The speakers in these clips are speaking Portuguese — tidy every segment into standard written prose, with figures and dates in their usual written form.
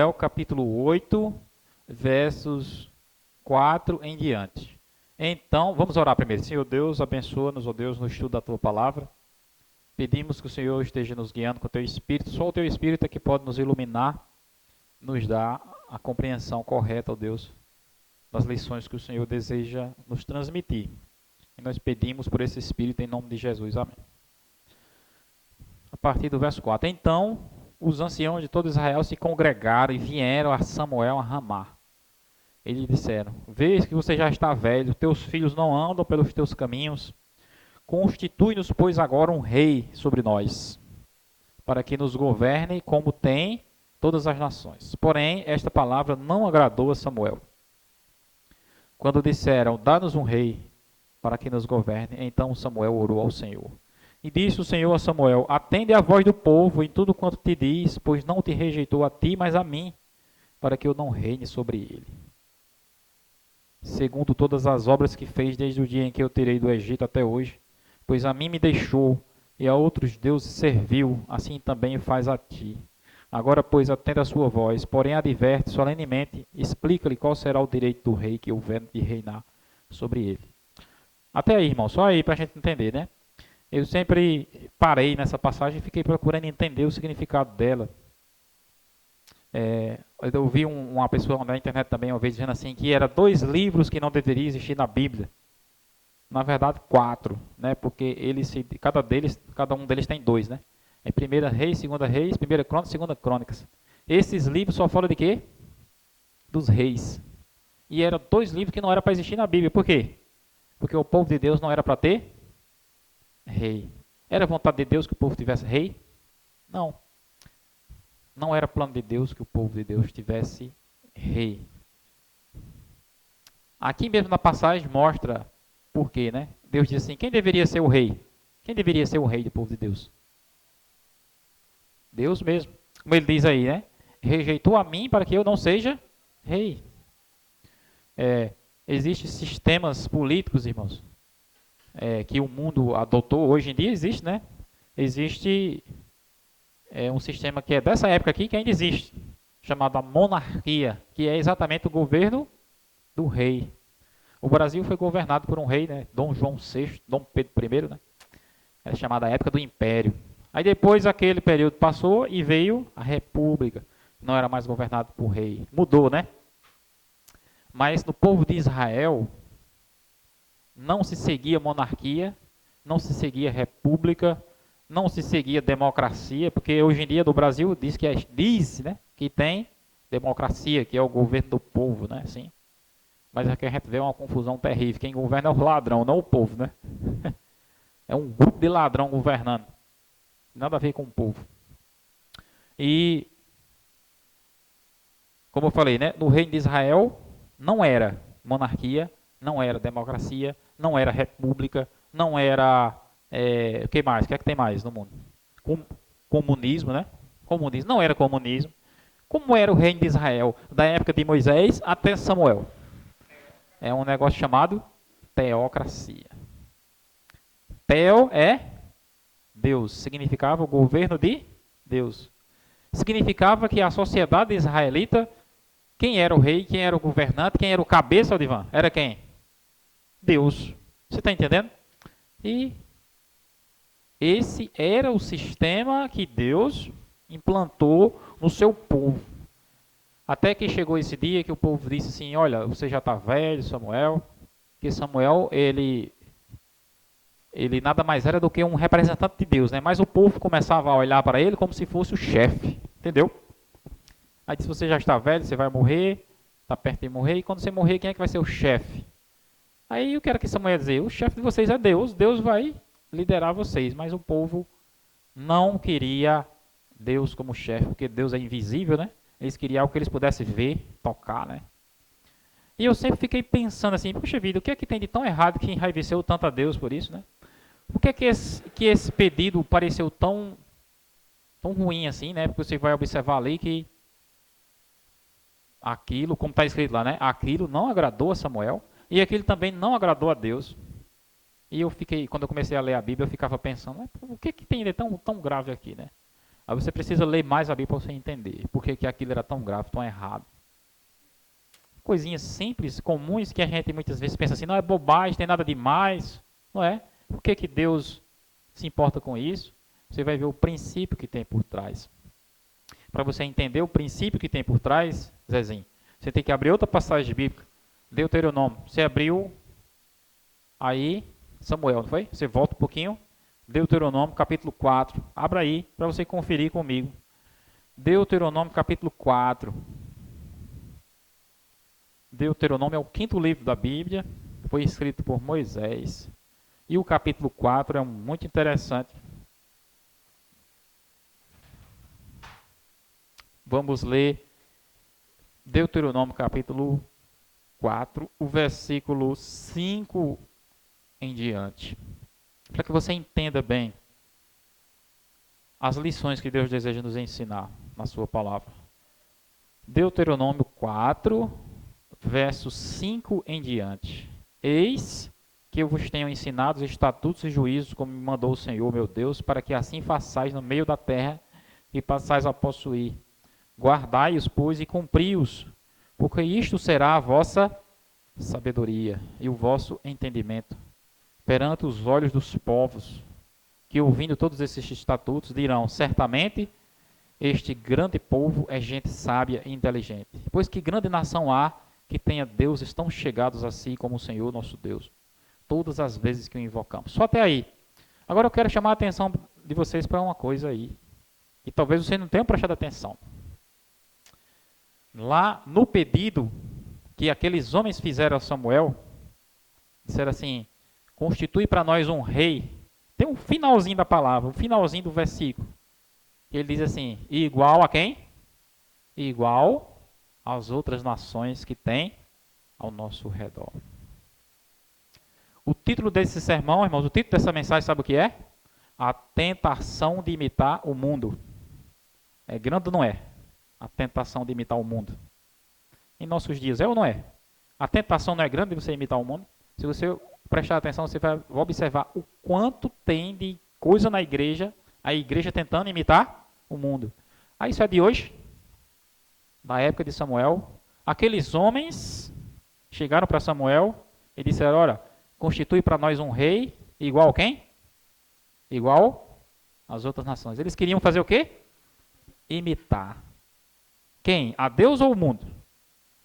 Samuel capítulo 8, versos 4 em diante. Então, vamos orar primeiro. Senhor Deus, abençoa-nos, ó Deus, no estudo da Tua Palavra. Pedimos que o Senhor esteja nos guiando com o Teu Espírito. Só o Teu Espírito é que pode nos iluminar, nos dar a compreensão correta, ó Deus, das lições que o Senhor deseja nos transmitir. E nós pedimos por esse Espírito em nome de Jesus. Amém. A partir do verso 4. Então, os anciãos de todo Israel se congregaram e vieram a Samuel a Ramá. Eles disseram: Vês que você já está velho, teus filhos não andam pelos teus caminhos. Constitui-nos, pois, agora um rei sobre nós, para que nos governe como tem todas as nações. Porém, esta palavra não agradou a Samuel. Quando disseram: Dá-nos um rei para que nos governe, então Samuel orou ao Senhor. E disse o Senhor a Samuel: Atende à voz do povo em tudo quanto te diz, pois não te rejeitou a ti, mas a mim, para que eu não reine sobre ele. Segundo todas as obras que fez desde o dia em que eu tirei do Egito até hoje, pois a mim me deixou e a outros deuses serviu, assim também faz a ti. Agora, pois, atenda a sua voz, porém adverte solenemente, explica-lhe qual será o direito do rei que houver de reinar sobre ele. Até aí, irmão, só aí para a gente entender, né? Eu sempre parei nessa passagem e fiquei procurando entender o significado dela. Eu vi uma pessoa na internet também uma vez dizendo assim que era 2 livros que não deveriam existir na Bíblia. Na verdade, 4, né? Porque cada um deles tem 2, né? É 1 Reis, 2 Reis, 1 Crônicas, 2 Crônicas. Esses livros só falam de quê? Dos reis. E eram 2 livros que não era para existir na Bíblia. Por quê? Porque o povo de Deus não era para ter rei. Era vontade de Deus que o povo tivesse rei? Não. Não era plano de Deus que o povo de Deus tivesse rei. Aqui mesmo na passagem mostra por quê, né? Deus diz assim: quem deveria ser o rei? Quem deveria ser o rei do povo de Deus? Deus mesmo. Como ele diz aí, né? Rejeitou a mim para que eu não seja rei. Existem sistemas políticos, irmãos, que o mundo adotou, hoje em dia existe, né? Existe um sistema que é dessa época aqui, que ainda existe, chamado a monarquia, que é exatamente o governo do rei. O Brasil foi governado por um rei, né? Dom João VI, Dom Pedro I, né? Era chamada a época do Império. Aí depois aquele período passou e veio a República. Não era mais governado por rei. Mudou, né? Mas no povo de Israel não se seguia monarquia, não se seguia república, não se seguia democracia, porque hoje em dia no Brasil diz, né, que tem democracia, que é o governo do povo, né, assim. Mas aqui a gente vê uma confusão terrível. Quem governa é o ladrão, não o povo, né? É um grupo de ladrão governando. Nada a ver com o povo. E, como eu falei, né, no reino de Israel não era monarquia, não era democracia, não era república, não era... o que mais? O que é que tem mais no mundo? Comunismo, né? Comunismo. Não era comunismo. Como era o reino de Israel da época de Moisés até Samuel? É um negócio chamado teocracia. Teo é Deus. Significava o governo de Deus. Significava que a sociedade israelita, quem era o rei, quem era o governante, quem era o cabeça, Odivan? Era quem? Deus. Você está entendendo? E esse era o sistema que Deus implantou no seu povo. Até que chegou esse dia que o povo disse assim: olha, você já está velho, Samuel. Que Samuel, ele nada mais era do que um representante de Deus, né? Mas o povo começava a olhar para ele como se fosse o chefe, entendeu? Aí disse: você já está velho, você vai morrer, está perto de morrer, e quando você morrer, quem é que vai ser o chefe? Aí o que era que Samuel ia dizer? O chefe de vocês é Deus, Deus vai liderar vocês, mas o povo não queria Deus como chefe, porque Deus é invisível, né? Eles queriam algo que eles pudessem ver, tocar, né? E eu sempre fiquei pensando assim: puxa vida, o que é que tem de tão errado que enraiveceu tanto a Deus por isso, né? Por que é que esse pedido pareceu tão ruim assim, né? Porque você vai observar ali que aquilo, como está escrito lá, né? Aquilo não agradou a Samuel e aquilo também não agradou a Deus. E quando eu comecei a ler a Bíblia, eu ficava pensando: o que é que tem de tão grave aqui, né? Aí você precisa ler mais a Bíblia para você entender por que aquilo era tão grave, tão errado. Coisinhas simples, comuns, que a gente muitas vezes pensa assim, não é bobagem, tem nada demais, não é? Por que Deus se importa com isso? Você vai ver o princípio que tem por trás. Para você entender o princípio que tem por trás, Zezinho, você tem que abrir outra passagem bíblica, Deuteronômio. Você abriu aí, Samuel, não foi? Você volta um pouquinho, Deuteronômio capítulo 4. Abra aí para você conferir comigo. Deuteronômio capítulo 4. Deuteronômio é o 5º livro da Bíblia, foi escrito por Moisés. E o capítulo 4 é muito interessante. Vamos ler Deuteronômio capítulo 4, o versículo 5 em diante. Para que você entenda bem as lições que Deus deseja nos ensinar na sua palavra. Deuteronômio 4, verso 5 em diante. Eis que eu vos tenho ensinado os estatutos e juízos, como me mandou o Senhor, meu Deus, para que assim façais no meio da terra e passais a possuir. Guardai-os, pois, e cumpri-os, porque isto será a vossa sabedoria e o vosso entendimento perante os olhos dos povos, que ouvindo todos esses estatutos dirão, certamente este grande povo é gente sábia e inteligente. Pois que grande nação há que tenha deuses tão chegados a si como o Senhor nosso Deus, todas as vezes que o invocamos. Só até aí. Agora eu quero chamar a atenção de vocês para uma coisa aí, que talvez vocês não tenham prestado atenção. Lá no pedido que aqueles homens fizeram a Samuel, disseram assim, constitui para nós um rei. Tem um finalzinho da palavra, um finalzinho do versículo. Ele diz assim, igual a quem? Igual às outras nações que tem ao nosso redor. O título desse sermão, irmãos, o título dessa mensagem, sabe o que é? A tentação de imitar o mundo. É grande ou não é? A tentação de imitar o mundo. Em nossos dias, é ou não é? A tentação não é grande de você imitar o mundo? Se você prestar atenção, você vai observar o quanto tem de coisa na igreja, a igreja tentando imitar o mundo. Aí isso é de hoje, da época de Samuel. Aqueles homens chegaram para Samuel e disseram, olha, constitui para nós um rei igual a quem? Igual às outras nações. Eles queriam fazer o quê? Imitar. Quem? A Deus ou o mundo?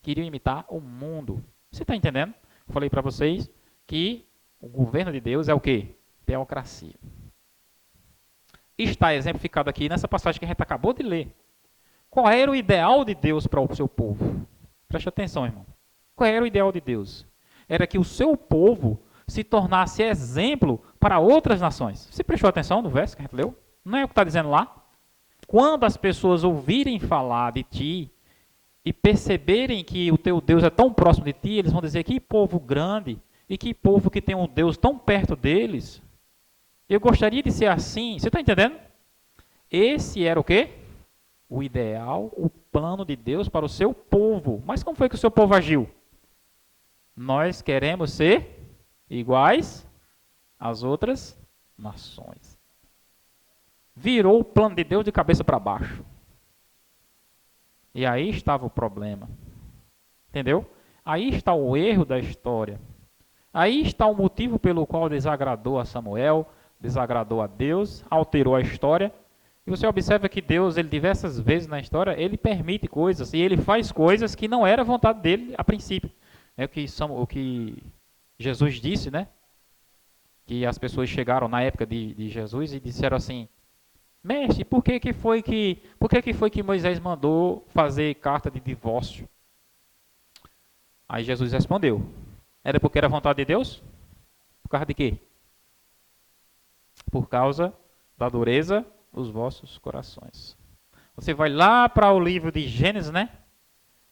Queriam imitar o mundo. Você está entendendo? Eu falei para vocês que o governo de Deus é o quê? Teocracia. Está exemplificado aqui nessa passagem que a gente acabou de ler. Qual era o ideal de Deus para o seu povo? Preste atenção, irmão. Qual era o ideal de Deus? Era que o seu povo se tornasse exemplo para outras nações. Você prestou atenção no verso que a gente leu? Não é o que está dizendo lá? Quando as pessoas ouvirem falar de ti e perceberem que o teu Deus é tão próximo de ti, eles vão dizer, que povo grande e que povo que tem um Deus tão perto deles. Eu gostaria de ser assim. Você está entendendo? Esse era o quê? O ideal, o plano de Deus para o seu povo. Mas como foi que o seu povo agiu? Nós queremos ser iguais às outras nações. Virou o plano de Deus de cabeça para baixo. E aí estava o problema. Entendeu? Aí está o erro da história. Aí está o motivo pelo qual desagradou a Samuel, desagradou a Deus, alterou a história. E você observa que Deus, ele diversas vezes na história, ele permite coisas e ele faz coisas que não era vontade dele a princípio. É o que Jesus disse, né? Que as pessoas chegaram na época de Jesus e disseram assim, mestre, por que foi que Moisés mandou fazer carta de divórcio? Aí Jesus respondeu, era porque era vontade de Deus? Por causa de quê? Por causa da dureza dos vossos corações. Você vai lá para o livro de Gênesis, né?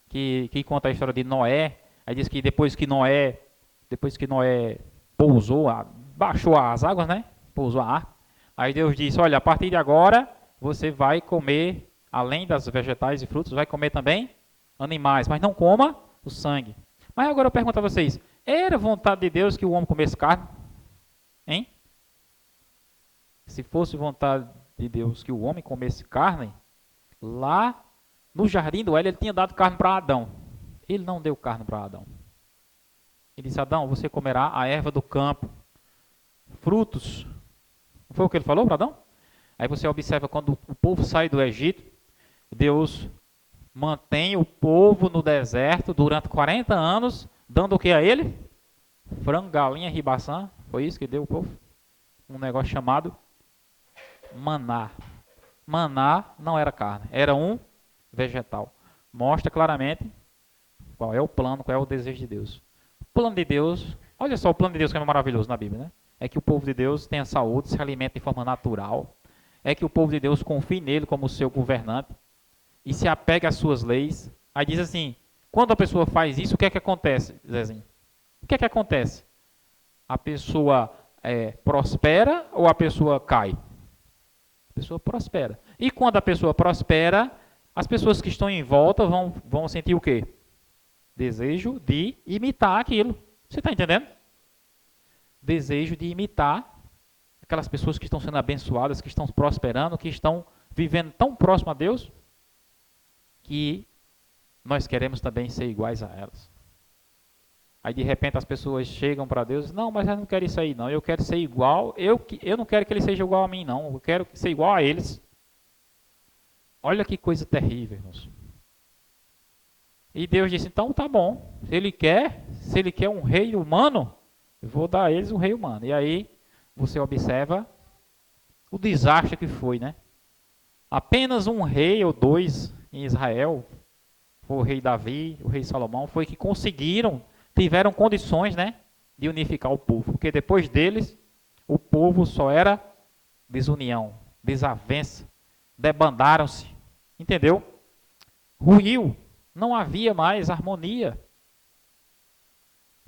Que conta a história de Noé. Aí diz que depois que Noé pousou, baixou as águas, né? Pousou a arca. Aí Deus disse, olha, a partir de agora você vai comer, além das vegetais e frutos, vai comer também animais, mas não coma o sangue. Mas agora eu pergunto a vocês, era vontade de Deus que o homem comesse carne? Hein? Se fosse vontade de Deus que o homem comesse carne, lá no jardim do Éden ele tinha dado carne para Adão. Ele não deu carne para Adão. Ele disse: Adão, você comerá a erva do campo, frutos. Não foi o que ele falou para Adão? Aí você observa quando o povo sai do Egito, Deus mantém o povo no deserto durante 40 anos, dando o que a ele? Frango, galinha, ribaçã. Foi isso que deu o povo? Um negócio chamado maná. Maná não era carne, era um vegetal. Mostra claramente qual é o plano, qual é o desejo de Deus. O plano de Deus, olha só o plano de Deus que é maravilhoso na Bíblia, né? É que o povo de Deus tenha saúde, se alimente de forma natural. É que o povo de Deus confie nele como seu governante e se apegue às suas leis. Aí diz assim, quando a pessoa faz isso, o que é que acontece, Zezinho? O que é que acontece? A pessoa prospera ou a pessoa cai? A pessoa prospera. E quando a pessoa prospera, as pessoas que estão em volta vão sentir o quê? Desejo de imitar aquilo. Você está entendendo? Desejo de imitar aquelas pessoas que estão sendo abençoadas, que estão prosperando, que estão vivendo tão próximo a Deus, que nós queremos também ser iguais a elas. Aí de repente as pessoas chegam para Deus e dizem, não, mas eu não quero isso aí não, eu quero ser igual, eu não quero que ele seja igual a mim não, eu quero ser igual a eles. Olha que coisa terrível, irmãos. E Deus disse, então tá bom, se ele quer um rei humano, eu vou dar a eles um rei humano. E aí você observa o desastre que foi, né? Apenas um rei ou dois em Israel, foi o rei Davi, o rei Salomão, foi que tiveram condições, né, de unificar o povo. Porque depois deles, o povo só era desunião, desavença, debandaram-se, entendeu? Ruiu, não havia mais harmonia.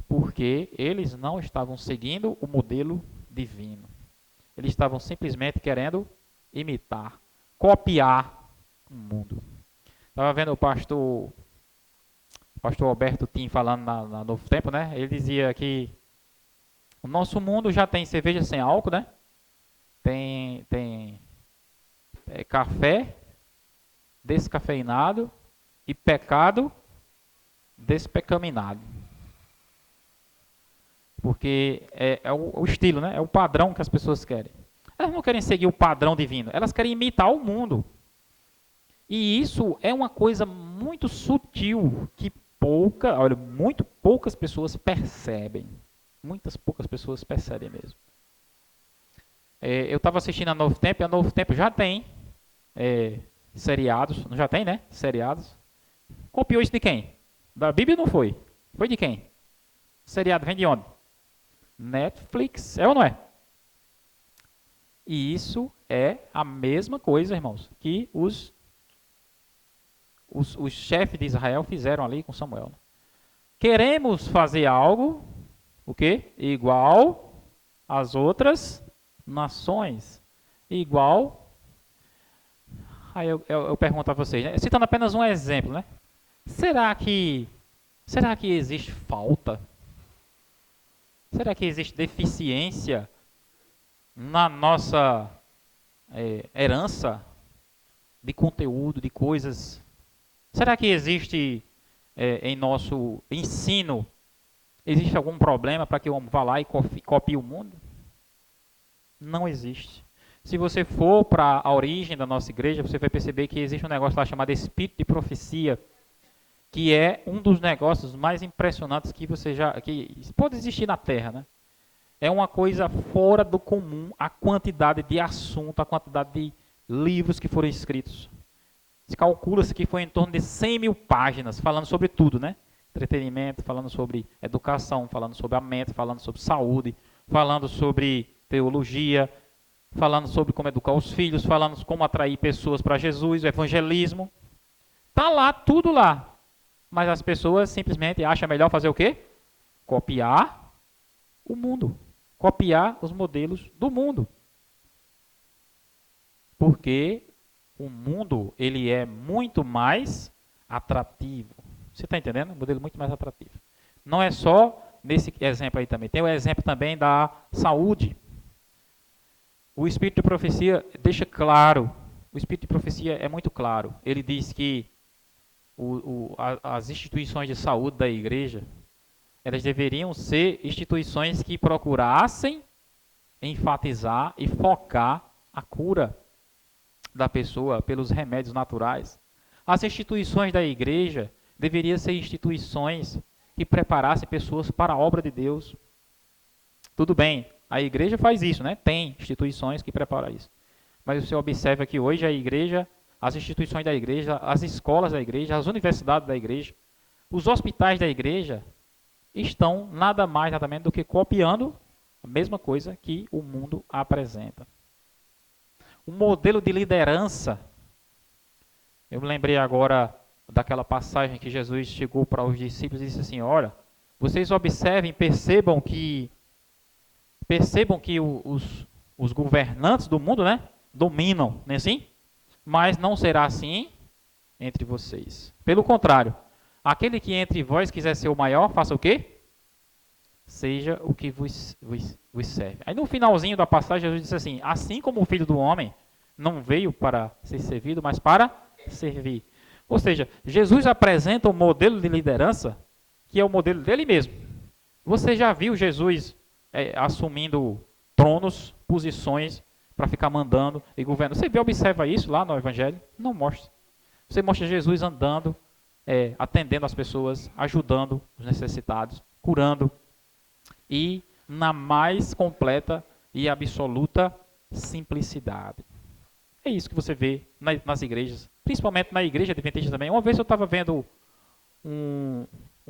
Porque eles não estavam seguindo o modelo divino. Eles estavam simplesmente querendo imitar, copiar o mundo. Estava vendo o pastor Alberto Tim falando na Novo Tempo, né? Ele dizia que o nosso mundo já tem cerveja sem álcool, né? Tem café descafeinado e pecado despecaminado. Porque é o estilo, né? É o padrão que as pessoas querem. Elas não querem seguir o padrão divino, elas querem imitar o mundo. E isso é uma coisa muito sutil que muito poucas pessoas percebem. Muitas poucas pessoas percebem mesmo. Eu estava assistindo a Novo Tempo, e a Novo Tempo já tem seriados, não já tem, né? Seriados. Copiou isso de quem? Da Bíblia não foi? Foi de quem? Seriado vem de onde? Netflix, é ou não é? E isso é a mesma coisa, irmãos, que os chefes de Israel fizeram ali com Samuel. Queremos fazer algo, o quê? Igual às outras nações. Igual. Aí eu pergunto a vocês, né? Citando apenas um exemplo, né? Será que existe falta? Será que existe deficiência na nossa herança de conteúdo, de coisas? Será que existe em nosso ensino, existe algum problema para que o homem vá lá e copie o mundo? Não existe. Se você for para a origem da nossa igreja, você vai perceber que existe um negócio lá chamado espírito de profecia, que é um dos negócios mais impressionantes que pode existir na Terra, né? É uma coisa fora do comum a quantidade de assunto, a quantidade de livros que foram escritos. Se calcula-se que foi em torno de 100 mil páginas, falando sobre tudo, né? Entretenimento, falando sobre educação, falando sobre a mente, falando sobre saúde, falando sobre teologia, falando sobre como educar os filhos, falando como atrair pessoas para Jesus, o evangelismo. Tá lá, tudo lá. Mas as pessoas simplesmente acham melhor fazer o quê? Copiar o mundo. Copiar os modelos do mundo. Porque o mundo, ele é muito mais atrativo. Você está entendendo? Um modelo muito mais atrativo. Não é só nesse exemplo aí também. Tem o exemplo também da saúde. O Espírito de Profecia deixa claro, o Espírito de Profecia é muito claro. Ele diz que as instituições de saúde da igreja, elas deveriam ser instituições que procurassem enfatizar e focar a cura da pessoa pelos remédios naturais. As instituições da igreja deveriam ser instituições que preparassem pessoas para a obra de Deus. Tudo bem, a igreja faz isso, né? Tem instituições que preparam isso. Mas você observa que hoje a igreja, as instituições da igreja, as escolas da igreja, as universidades da igreja, os hospitais da igreja estão nada mais, nada menos do que copiando a mesma coisa que o mundo apresenta. O modelo de liderança, eu me lembrei agora daquela passagem que Jesus chegou para os discípulos e disse assim, olha, vocês observem, percebam que os governantes do mundo, né, dominam, não é assim? Mas não será assim entre vocês. Pelo contrário, aquele que entre vós quiser ser o maior, faça o quê? Seja o que vos serve. Aí no finalzinho da passagem, Jesus disse assim, assim como o Filho do Homem não veio para ser servido, mas para servir. Ou seja, Jesus apresenta um modelo de liderança que é o modelo dele mesmo. Você já viu Jesus assumindo tronos, posições, para ficar mandando e governando? Você observa isso lá no Evangelho? Não mostra. Você mostra Jesus andando, atendendo as pessoas, ajudando os necessitados, curando, e na mais completa e absoluta simplicidade. É isso que você vê nas igrejas, principalmente na igreja adventista também. Uma vez eu estava vendo um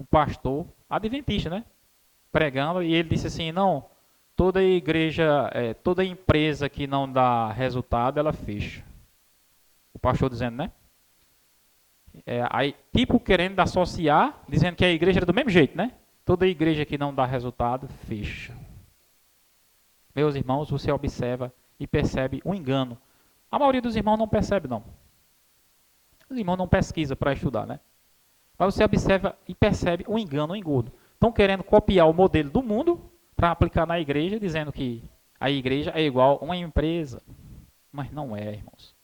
pastor adventista, né, pregando, e ele disse assim, não, toda igreja, toda empresa que não dá resultado, ela fecha. O pastor dizendo, né? Aí, tipo querendo associar, dizendo que a igreja era do mesmo jeito, né? Toda igreja que não dá resultado, fecha. Meus irmãos, você observa e percebe um engano. A maioria dos irmãos não percebe, não. Os irmãos não pesquisam para estudar, né? Mas você observa e percebe um engano, um engodo. Estão querendo copiar o modelo do mundo para aplicar na igreja, dizendo que a igreja é igual a uma empresa. Mas não é, irmãos.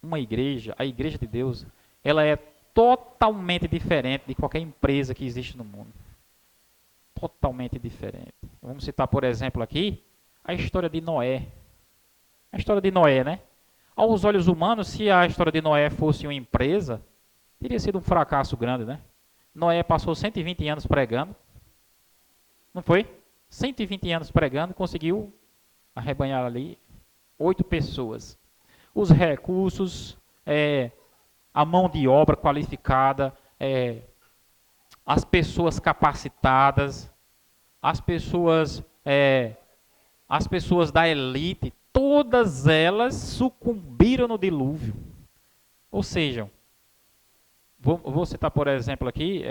Uma igreja, a igreja de Deus, ela é totalmente diferente de qualquer empresa que existe no mundo. Totalmente diferente. Vamos citar, por exemplo, aqui, a história de Noé. A história de Noé, né? Aos olhos humanos, se a história de Noé fosse uma empresa, teria sido um fracasso grande, né? Noé passou 120 anos pregando. Não foi? 120 anos pregando, conseguiu arrebanhar ali 8 pessoas. Os recursos, a mão de obra qualificada, as pessoas capacitadas, as pessoas da elite, todas elas sucumbiram no dilúvio. Ou seja, vou citar, por exemplo, aqui,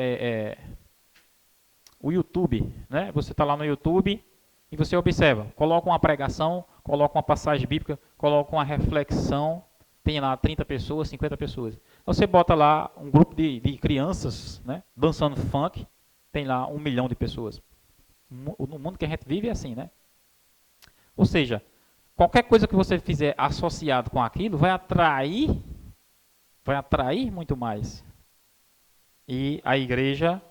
o YouTube, né? Você está lá no YouTube e você observa, coloca uma pregação, coloca uma passagem bíblica, coloca uma reflexão, tem lá 30 pessoas, 50 pessoas. Você bota lá um grupo de crianças, né, dançando funk, tem lá 1 milhão de pessoas. No mundo que a gente vive é assim, né? Ou seja, qualquer coisa que você fizer associado com aquilo vai atrair muito mais. E a igreja,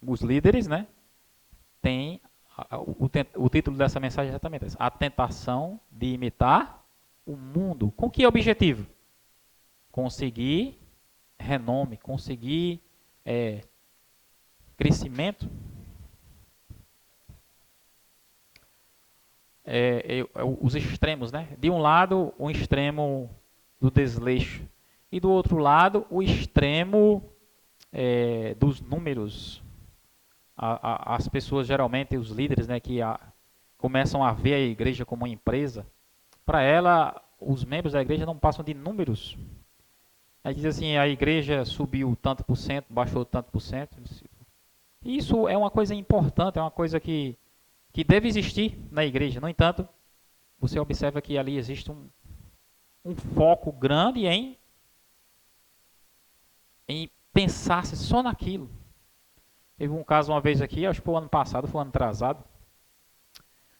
os líderes, né, tem o título dessa mensagem é exatamente esse: a tentação de imitar o mundo. Com que objetivo? Conseguir renome, conseguir crescimento. Os extremos, né? De um lado, o extremo do desleixo, e do outro lado, o extremo dos números. As pessoas, geralmente, os líderes, né, que começam a ver a igreja como uma empresa, para ela, os membros da igreja não passam de números. Aí diz assim, a igreja subiu tanto por cento, baixou tanto por cento. Isso é uma coisa importante, é uma coisa que deve existir na igreja. No entanto, você observa que ali existe um foco grande em pensar-se só naquilo. Teve um caso uma vez aqui, acho que foi o ano passado, foi o ano atrasado.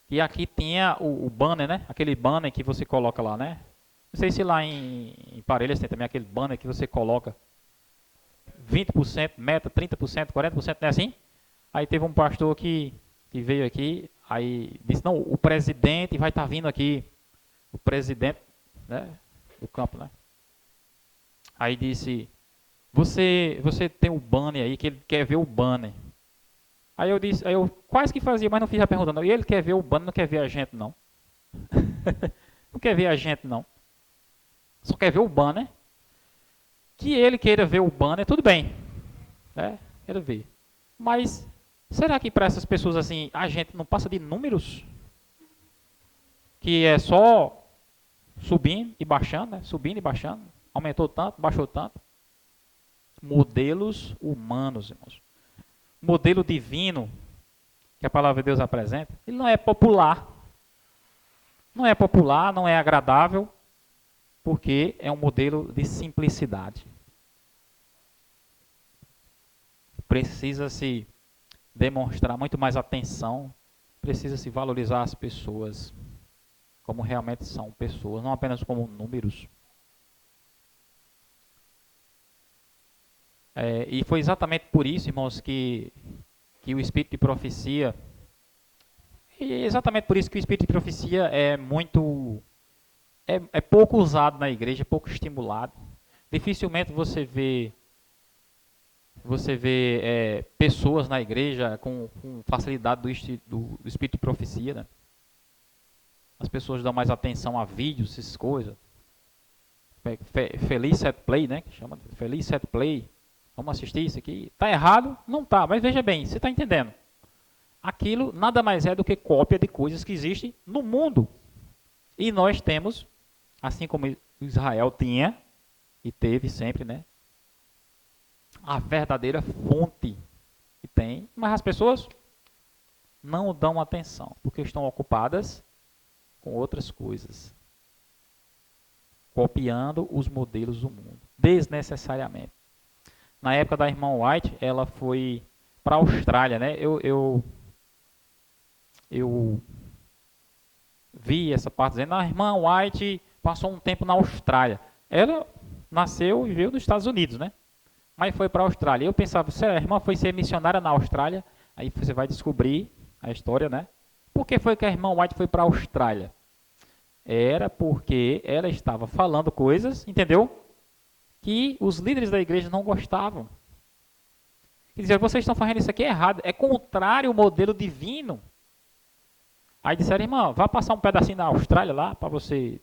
E aqui tinha o banner, né? Aquele banner que você coloca lá, né? Não sei se lá em Parelhas tem também aquele banner que você coloca 20%, meta, 30%, 40%, não é assim? Aí teve um pastor que veio aqui, aí disse, não, o presidente vai estar vindo aqui. O presidente, né, do campo, né? Aí disse, você tem o banner aí, que ele quer ver o banner. Aí eu disse, aí eu quase que fazia, mas não fiz a pergunta não. E ele quer ver o banner, não quer ver a gente não. Não quer ver a gente não. Só quer ver o banner. Que ele queira ver o banner, tudo bem, né? Quero ver. Mas será que para essas pessoas assim, a gente não passa de números? Que é só subindo e baixando, né? Subindo e baixando. Aumentou tanto, baixou tanto. Modelos humanos, irmãos. Modelo divino que a palavra de Deus apresenta, ele não é popular. Não é popular, não é agradável, porque é um modelo de simplicidade. Precisa-se demonstrar muito mais atenção, precisa-se valorizar as pessoas como realmente são pessoas, não apenas como números. E foi exatamente por isso, irmãos, que o espírito de profecia, e é exatamente por isso que o espírito de profecia é pouco usado na igreja, pouco estimulado. Dificilmente você vê pessoas na igreja com facilidade do espírito de profecia, né? As pessoas dão mais atenção a vídeos, essas coisas. Feliz Set Play, né? Que chama Feliz Set Play. Vamos assistir isso aqui. Tá errado? Não tá, mas veja bem, você está entendendo. Aquilo nada mais é do que cópia de coisas que existem no mundo. E nós temos, assim como Israel tinha e teve sempre, né? A verdadeira fonte que tem, mas as pessoas não dão atenção, porque estão ocupadas com outras coisas, copiando os modelos do mundo, desnecessariamente. Na época da irmã White, ela foi para a Austrália, né? Eu vi essa parte dizendo, a irmã White passou um tempo na Austrália. Ela nasceu e veio nos Estados Unidos, né? Mas foi para a Austrália. Eu pensava, se a irmã foi ser missionária na Austrália, aí você vai descobrir a história, né? Por que foi que a irmã White foi para a Austrália? Era porque ela estava falando coisas, entendeu? Que os líderes da igreja não gostavam. E diziam, vocês estão fazendo isso aqui errado, é contrário ao modelo divino. Aí disseram, irmã, vá passar um pedacinho na Austrália lá, para você...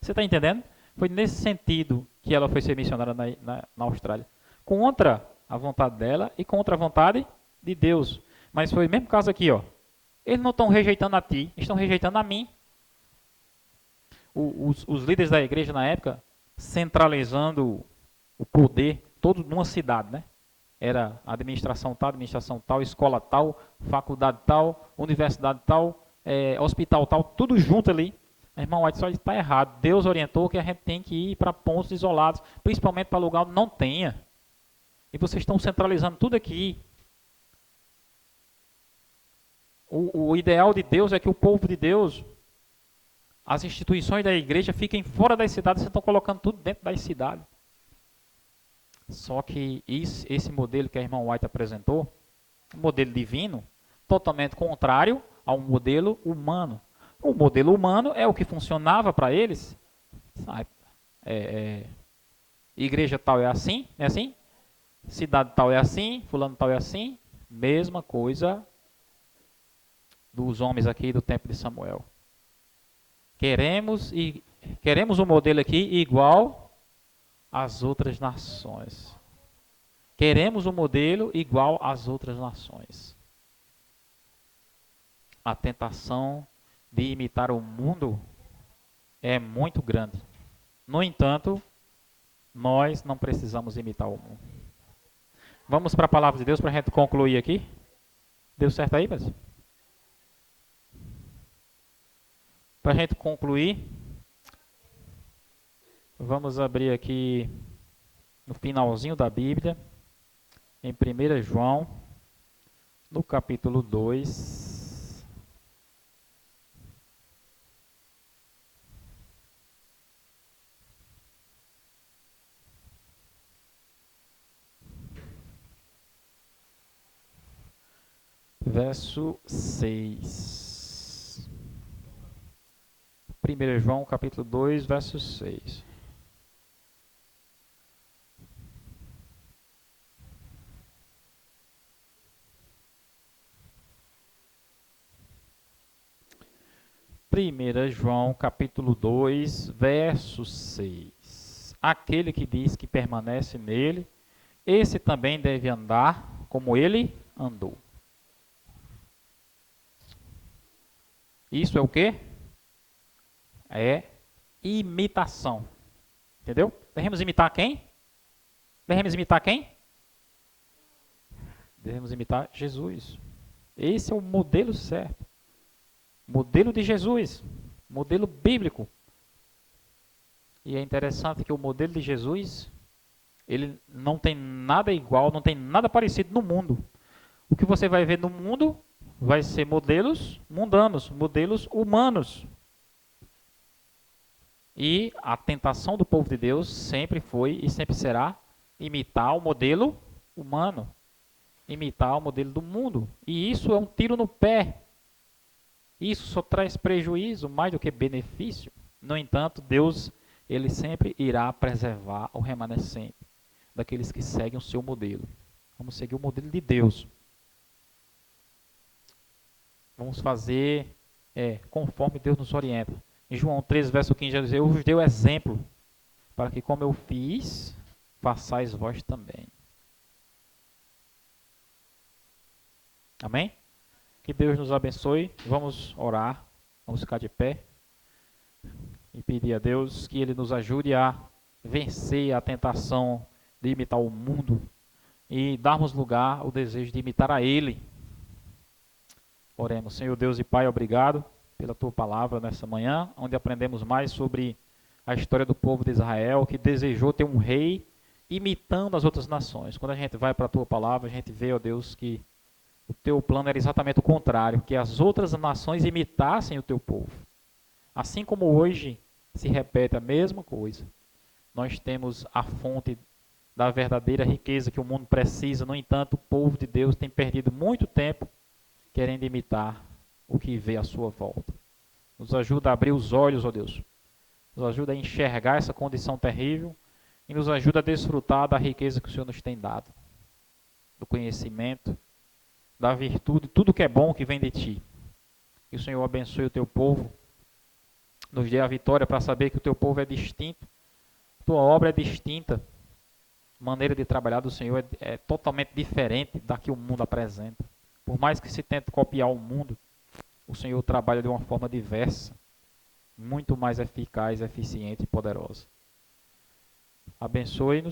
Você está entendendo? Foi nesse sentido que ela foi ser missionária na Austrália. Contra a vontade dela e contra a vontade de Deus. Mas foi o mesmo caso aqui, ó. Eles não estão rejeitando a ti, estão rejeitando a mim. Os líderes da igreja na época, centralizando o poder todo numa cidade, né? Era administração tal, escola tal, faculdade tal, universidade tal, hospital tal, tudo junto ali. Irmão White só está errado. Deus orientou que a gente tem que ir para pontos isolados, principalmente para lugar onde não tenha. E vocês estão centralizando tudo aqui. O ideal de Deus é que o povo de Deus, as instituições da igreja fiquem fora das cidades, vocês estão colocando tudo dentro das cidades. Só que esse modelo que a irmã White apresentou, um modelo divino, totalmente contrário ao modelo humano. O modelo humano é o que funcionava para eles. Igreja tal é assim, é assim? Cidade tal é assim, fulano tal é assim. Mesma coisa dos homens aqui do tempo de Samuel. Queremos um modelo aqui igual às outras nações. Queremos um modelo igual às outras nações. A tentação de imitar o mundo é muito grande. No entanto, nós não precisamos imitar o mundo. Vamos para a palavra de Deus para a gente concluir aqui. Deu certo aí, pessoal? Para a gente concluir, vamos abrir aqui no finalzinho da Bíblia, em 1 João, no capítulo 2. verso 6. 1 João, capítulo 2, verso 6. Primeira João, capítulo 2, verso 6. Aquele que diz que permanece nele, esse também deve andar como ele andou. Isso é o quê? É imitação. Entendeu? Devemos imitar quem? Devemos imitar quem? Devemos imitar Jesus. Esse é o modelo certo. Modelo de Jesus. Modelo bíblico. E é interessante que o modelo de Jesus, ele não tem nada igual, não tem nada parecido no mundo. O que você vai ver no mundo vai ser modelos mundanos, modelos humanos. E a tentação do povo de Deus sempre foi e sempre será imitar o modelo humano, imitar o modelo do mundo. E isso é um tiro no pé. Isso só traz prejuízo mais do que benefício. No entanto, Deus, ele sempre irá preservar o remanescente daqueles que seguem o seu modelo. Vamos seguir o modelo de Deus. Vamos fazer conforme Deus nos orienta. Em João 13, verso 15, já diz: eu vos dei o exemplo, para que como eu fiz, façais vós também. Amém? Que Deus nos abençoe. Vamos orar. Vamos ficar de pé. E pedir a Deus que Ele nos ajude a vencer a tentação de imitar o mundo. E darmos lugar ao desejo de imitar a Ele. Oremos. Senhor Deus e Pai, obrigado pela Tua palavra nessa manhã, onde aprendemos mais sobre a história do povo de Israel, que desejou ter um rei imitando as outras nações. Quando a gente vai para a Tua palavra, a gente vê, ó Deus, que o Teu plano era exatamente o contrário, que as outras nações imitassem o Teu povo. Assim como hoje se repete a mesma coisa, nós temos a fonte da verdadeira riqueza que o mundo precisa. No entanto, o povo de Deus tem perdido muito tempo querendo imitar o que vê à sua volta. Nos ajuda a abrir os olhos, ó Deus. Nos ajuda a enxergar essa condição terrível e nos ajuda a desfrutar da riqueza que o Senhor nos tem dado, do conhecimento, da virtude, tudo que é bom que vem de Ti. Que o Senhor abençoe o Teu povo, nos dê a vitória para saber que o Teu povo é distinto, Tua obra é distinta, a maneira de trabalhar do Senhor é totalmente diferente da que o mundo apresenta. Por mais que se tente copiar o mundo, o Senhor trabalha de uma forma diversa, muito mais eficaz, eficiente e poderosa. Abençoe-nos.